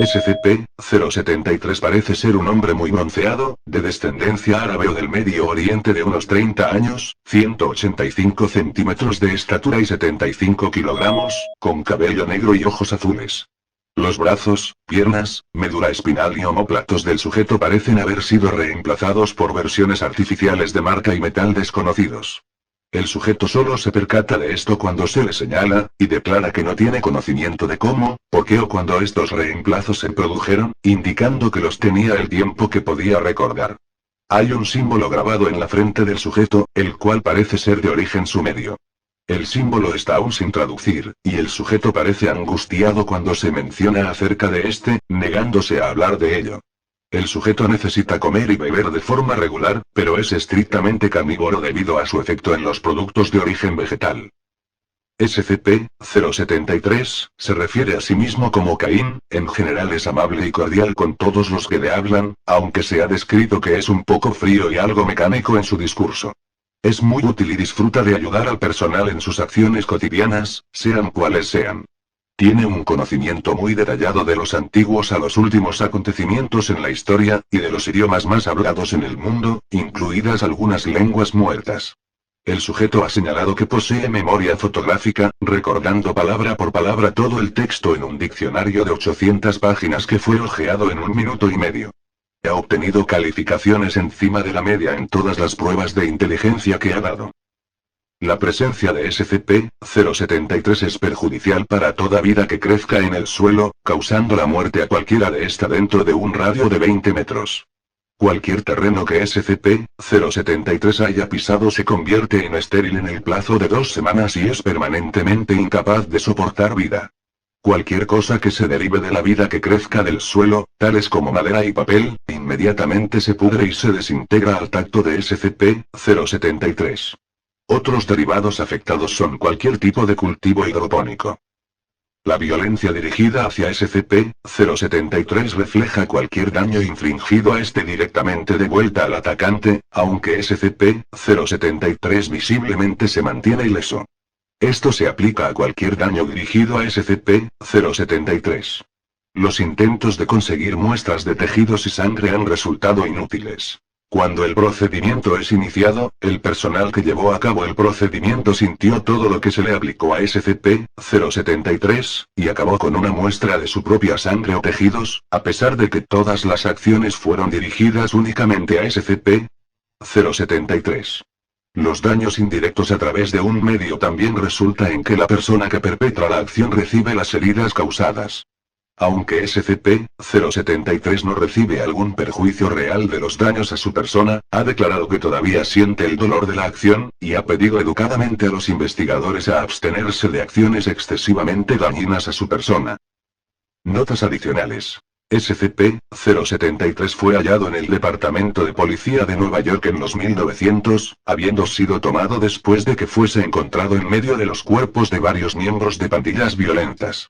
SCP-073 parece ser un hombre muy bronceado, de descendencia árabe o del Medio Oriente de unos 30 años, 185 centímetros de estatura y 75 kilogramos, con cabello negro y ojos azules. Los brazos, piernas, médula espinal y omóplatos del sujeto parecen haber sido reemplazados por versiones artificiales de marca y metal desconocidos. El sujeto solo se percata de esto cuando se le señala, y declara que no tiene conocimiento de cómo, por qué o cuándo estos reemplazos se produjeron, indicando que los tenía el tiempo que podía recordar. Hay un símbolo grabado en la frente del sujeto, el cual parece ser de origen sumerio. El símbolo está aún sin traducir, y el sujeto parece angustiado cuando se menciona acerca de este, negándose a hablar de ello. El sujeto necesita comer y beber de forma regular, pero es estrictamente carnívoro debido a su efecto en los productos de origen vegetal. SCP-073 se refiere a sí mismo como Caín, en general es amable y cordial con todos los que le hablan, aunque se ha descrito que es un poco frío y algo mecánico en su discurso. Es muy útil y disfruta de ayudar al personal en sus acciones cotidianas, sean cuales sean. Tiene un conocimiento muy detallado de los antiguos a los últimos acontecimientos en la historia, y de los idiomas más hablados en el mundo, incluidas algunas lenguas muertas. El sujeto ha señalado que posee memoria fotográfica, recordando palabra por palabra todo el texto en un diccionario de 800 páginas que fue hojeado en 1 minuto y medio. Ha obtenido calificaciones encima de la media en todas las pruebas de inteligencia que ha dado. La presencia de SCP-073 es perjudicial para toda vida que crezca en el suelo, causando la muerte a cualquiera de esta dentro de un radio de 20 metros. Cualquier terreno que SCP-073 haya pisado se convierte en estéril en el plazo de 2 semanas y es permanentemente incapaz de soportar vida. Cualquier cosa que se derive de la vida que crezca del suelo, tales como madera y papel, inmediatamente se pudre y se desintegra al tacto de SCP-073. Otros derivados afectados son cualquier tipo de cultivo hidropónico. La violencia dirigida hacia SCP-073 refleja cualquier daño infringido a este directamente de vuelta al atacante, aunque SCP-073 visiblemente se mantiene ileso. Esto se aplica a cualquier daño dirigido a SCP-073. Los intentos de conseguir muestras de tejidos y sangre han resultado inútiles. Cuando el procedimiento es iniciado, el personal que llevó a cabo el procedimiento sintió todo lo que se le aplicó a SCP-073, y acabó con una muestra de su propia sangre o tejidos, a pesar de que todas las acciones fueron dirigidas únicamente a SCP-073. Los daños indirectos a través de un medio también resulta en que la persona que perpetra la acción recibe las heridas causadas. Aunque SCP-073 no recibe algún perjuicio real de los daños a su persona, ha declarado que todavía siente el dolor de la acción, y ha pedido educadamente a los investigadores a abstenerse de acciones excesivamente dañinas a su persona. Notas adicionales. SCP-073 fue hallado en el Departamento de Policía de Nueva York en los 1900, habiendo sido tomado después de que fuese encontrado en medio de los cuerpos de varios miembros de pandillas violentas.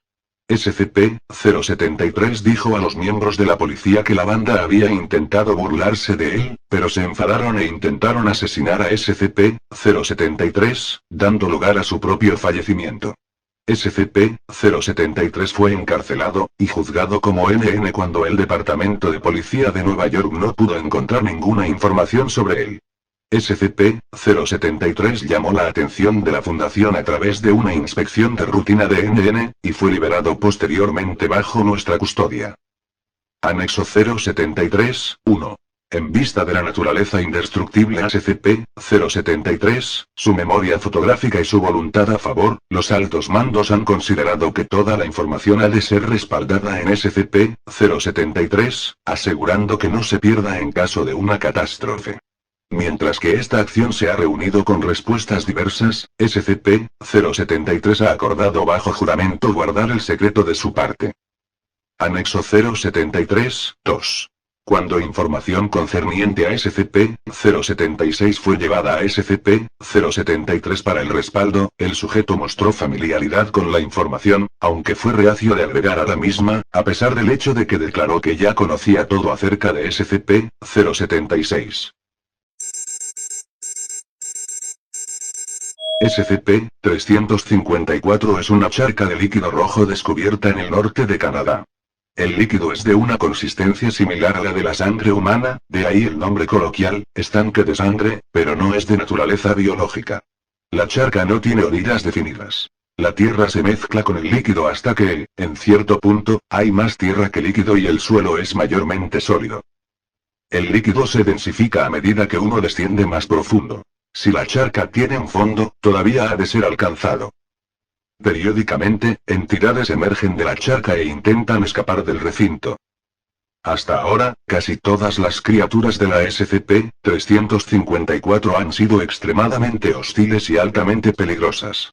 SCP-073 dijo a los miembros de la policía que la banda había intentado burlarse de él, pero se enfadaron e intentaron asesinar a SCP-073, dando lugar a su propio fallecimiento. SCP-073 fue encarcelado, y juzgado como NN cuando el Departamento de Policía de Nueva York no pudo encontrar ninguna información sobre él. SCP-073 llamó la atención de la Fundación a través de una inspección de rutina de NN, y fue liberado posteriormente bajo nuestra custodia. Anexo 073-1. En vista de la naturaleza indestructible SCP-073, su memoria fotográfica y su voluntad a favor, los altos mandos han considerado que toda la información ha de ser respaldada en SCP-073, asegurando que no se pierda en caso de una catástrofe. Mientras que esta acción se ha reunido con respuestas diversas, SCP-073 ha acordado bajo juramento guardar el secreto de su parte. Anexo 073-2. Cuando información concerniente a SCP-076 fue llevada a SCP-073 para el respaldo, el sujeto mostró familiaridad con la información, aunque fue reacio de agregar a la misma, a pesar del hecho de que declaró que ya conocía todo acerca de SCP-076. SCP-354 es una charca de líquido rojo descubierta en el norte de Canadá. El líquido es de una consistencia similar a la de la sangre humana, de ahí el nombre coloquial, estanque de sangre, pero no es de naturaleza biológica. La charca no tiene orillas definidas. La tierra se mezcla con el líquido hasta que, en cierto punto, hay más tierra que líquido y el suelo es mayormente sólido. El líquido se densifica a medida que uno desciende más profundo. Si la charca tiene un fondo, todavía ha de ser alcanzado. Periódicamente, entidades emergen de la charca e intentan escapar del recinto. Hasta ahora, casi todas las criaturas de la SCP-354 han sido extremadamente hostiles y altamente peligrosas.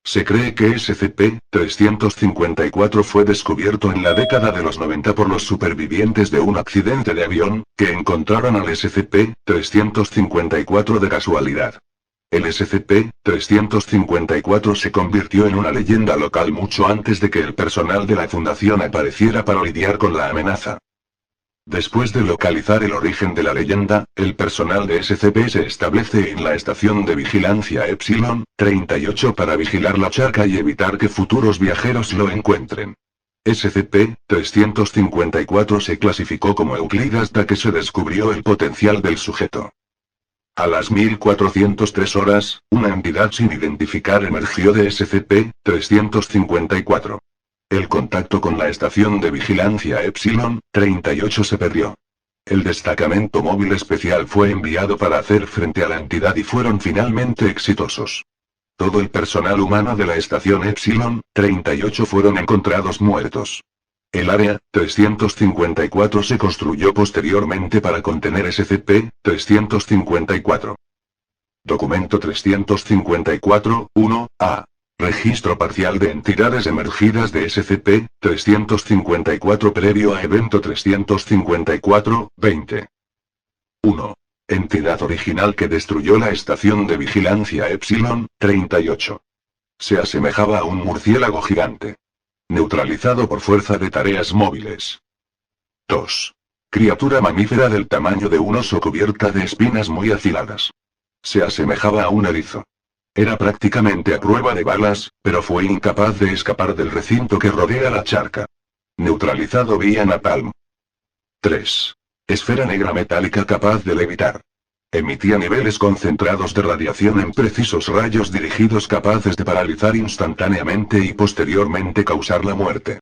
Se cree que SCP-354 fue descubierto en la década de los 90 por los supervivientes de un accidente de avión, que encontraron al SCP-354 de casualidad. El SCP-354 se convirtió en una leyenda local mucho antes de que el personal de la Fundación apareciera para lidiar con la amenaza. Después de localizar el origen de la leyenda, el personal de SCP se establece en la estación de vigilancia Epsilon 38 para vigilar la charca y evitar que futuros viajeros lo encuentren. SCP-354 se clasificó como Euclid hasta que se descubrió el potencial del sujeto. A las 1403 horas, una entidad sin identificar emergió de SCP-354. El contacto con la estación de vigilancia Epsilon 38 se perdió. El destacamento móvil especial fue enviado para hacer frente a la entidad y fueron finalmente exitosos. Todo el personal humano de la estación Epsilon 38 fueron encontrados muertos. El Área 354 se construyó posteriormente para contener SCP-354. Documento 354-1-A. Registro parcial de entidades emergidas de SCP-354 previo a evento 354-20. 1. Entidad original que destruyó la estación de vigilancia Epsilon 38. Se asemejaba a un murciélago gigante. Neutralizado por fuerza de tareas móviles. 2. Criatura mamífera del tamaño de un oso cubierta de espinas muy afiladas. Se asemejaba a un erizo. Era prácticamente a prueba de balas, pero fue incapaz de escapar del recinto que rodea la charca. Neutralizado vía napalm. 3. Esfera negra metálica capaz de levitar. Emitía niveles concentrados de radiación en precisos rayos dirigidos capaces de paralizar instantáneamente y posteriormente causar la muerte.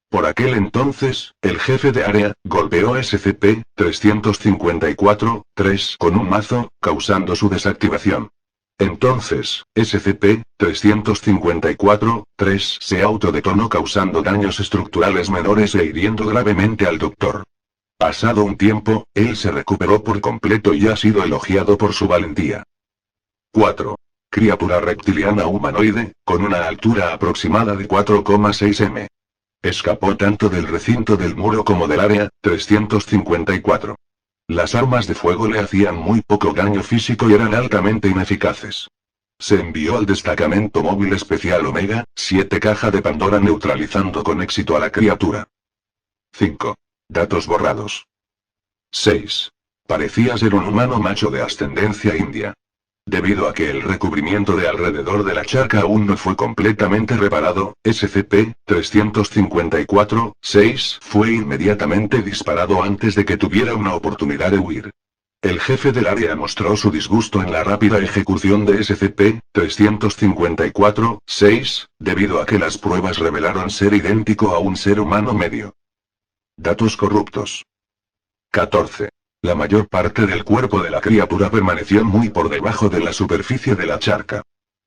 Por aquel entonces, el jefe de área golpeó SCP-354-3 con un mazo, causando su desactivación. Entonces, SCP-354-3 se autodetonó causando daños estructurales menores e hiriendo gravemente al Doctor. Pasado un tiempo, él se recuperó por completo y ha sido elogiado por su valentía. 4. Criatura reptiliana humanoide, con una altura aproximada de 4,6 m. Escapó tanto del recinto del muro como del área 354. Las armas de fuego le hacían muy poco daño físico y eran altamente ineficaces. Se envió al destacamento móvil especial Omega 7 caja de Pandora neutralizando con éxito a la criatura. 5. Datos borrados. 6. Parecía ser un humano macho de ascendencia india. Debido a que el recubrimiento de alrededor de la charca aún no fue completamente reparado, SCP-354-6 fue inmediatamente disparado antes de que tuviera una oportunidad de huir. El jefe del área mostró su disgusto en la rápida ejecución de SCP-354-6, debido a que las pruebas revelaron ser idéntico a un ser humano medio. Datos corruptos. 14. La mayor parte del cuerpo de la criatura permaneció muy por debajo de la superficie de la charca.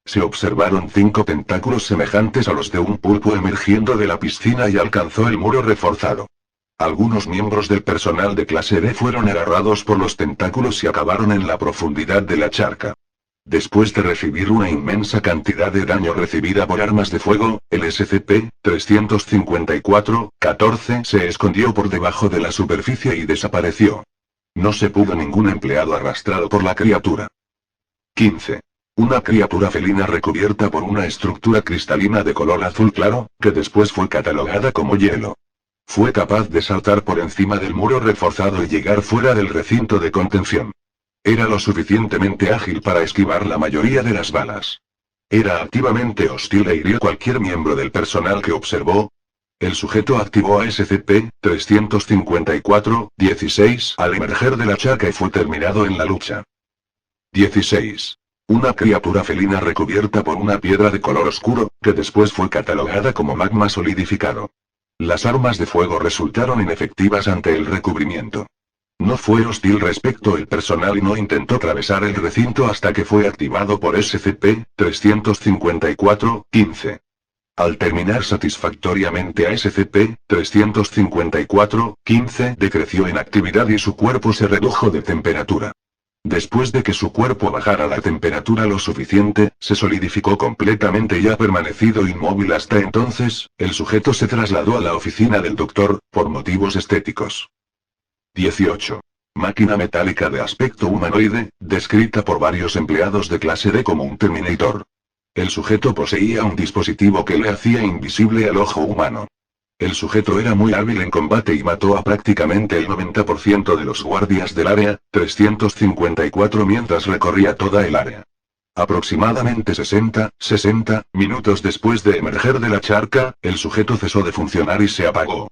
Se observaron 5 tentáculos semejantes a los de un pulpo emergiendo de la piscina y alcanzó el muro reforzado. Algunos miembros del personal de clase D fueron agarrados por los tentáculos y acabaron en la profundidad de la charca. Después de recibir una inmensa cantidad de daño recibida por armas de fuego, el SCP-354-14 se escondió por debajo de la superficie y desapareció. No se pudo ningún empleado arrastrado por la criatura. 15. Una criatura felina recubierta por una estructura cristalina de color azul claro, que después fue catalogada como hielo. Fue capaz de saltar por encima del muro reforzado y llegar fuera del recinto de contención. Era lo suficientemente ágil para esquivar la mayoría de las balas. Era activamente hostil e hirió cualquier miembro del personal que observó. El sujeto activó a SCP-354-16 al emerger de la charca y fue terminado en la lucha. 16. Una criatura felina recubierta por una piedra de color oscuro, que después fue catalogada como magma solidificado. Las armas de fuego resultaron inefectivas ante el recubrimiento. No fue hostil respecto al personal y no intentó atravesar el recinto hasta que fue activado por SCP-354-15. Al terminar satisfactoriamente a SCP-354-15 decreció en actividad y su cuerpo se redujo de temperatura. Después de que su cuerpo bajara la temperatura lo suficiente, se solidificó completamente y ha permanecido inmóvil hasta entonces. El sujeto se trasladó a la oficina del doctor, por motivos estéticos. 18. Máquina metálica de aspecto humanoide, descrita por varios empleados de clase D como un Terminator. El sujeto poseía un dispositivo que le hacía invisible al ojo humano. El sujeto era muy hábil en combate y mató a prácticamente el 90% de los guardias del área 354 mientras recorría toda el área. Aproximadamente 60 minutos después de emerger de la charca, el sujeto cesó de funcionar y se apagó.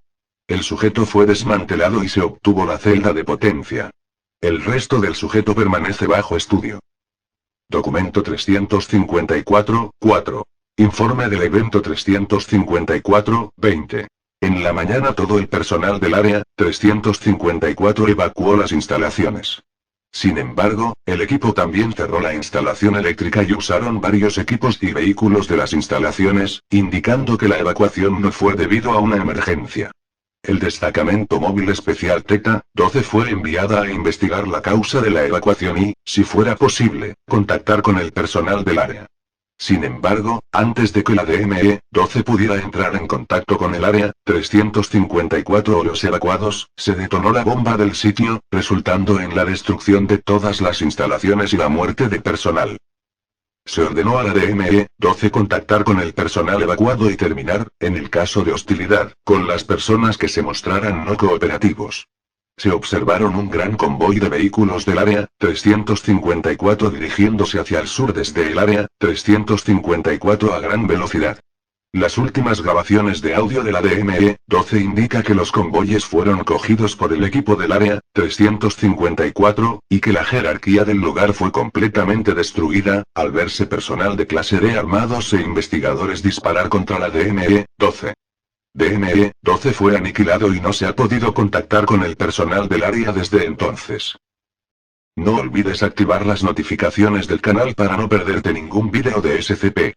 El sujeto fue desmantelado y se obtuvo la celda de potencia. El resto del sujeto permanece bajo estudio. Documento 354-4. Informe del evento 354-20. En la mañana todo el personal del área 354 evacuó las instalaciones. Sin embargo, el equipo también cerró la instalación eléctrica y usaron varios equipos y vehículos de las instalaciones, indicando que la evacuación no fue debido a una emergencia. El destacamento móvil especial Theta-12 fue enviada a investigar la causa de la evacuación y, si fuera posible, contactar con el personal del área. Sin embargo, antes de que la DME-12 pudiera entrar en contacto con el área 354 o los evacuados, se detonó la bomba del sitio, resultando en la destrucción de todas las instalaciones y la muerte de personal. Se ordenó a la DME-12 contactar con el personal evacuado y terminar, en el caso de hostilidad, con las personas que se mostraran no cooperativos. Se observaron un gran convoy de vehículos del área 354 dirigiéndose hacia el sur desde el área 354 a gran velocidad. Las últimas grabaciones de audio de la DME-12 indica que los convoyes fueron cogidos por el equipo del área 354, y que la jerarquía del lugar fue completamente destruida, al verse personal de clase D armados e investigadores disparar contra la DME-12. DME-12 fue aniquilado y no se ha podido contactar con el personal del área desde entonces. No olvides activar las notificaciones del canal para no perderte ningún vídeo de SCP.